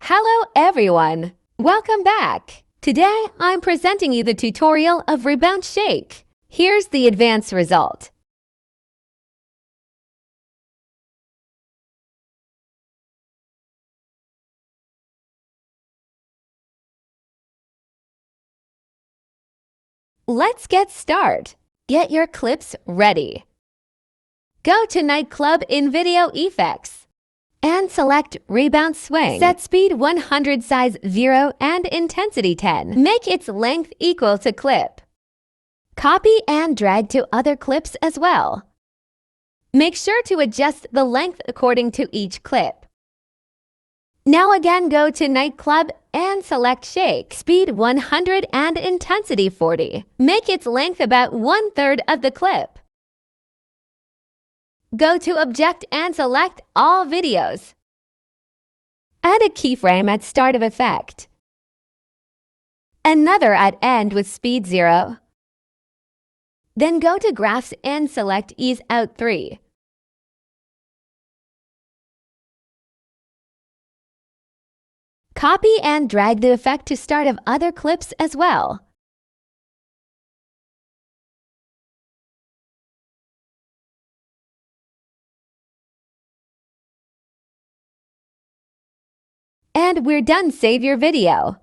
Hello everyone! Welcome back! Today I'm presenting you the tutorial of Rebounce Shake. Here's the advanced result. Let's get started. Get your clips ready. Go to Nightclub in Video Effects and select Rebounce Swing. Set speed 100, size 0 and intensity 10. Make its length equal to clip. Copy and drag to other clips as well. Make sure to adjust the length according to each clip. Now again go to Nightclub and select Shake. Speed 100 and intensity 40. Make its length about 1/3 of the clip. Go to Object and select All Videos. Add a keyframe at start of effect. Another at end with speed 0. Then go to Graphs and select Ease Out 3. Copy and drag the effect to start of other clips as well. And we're done. Save your video.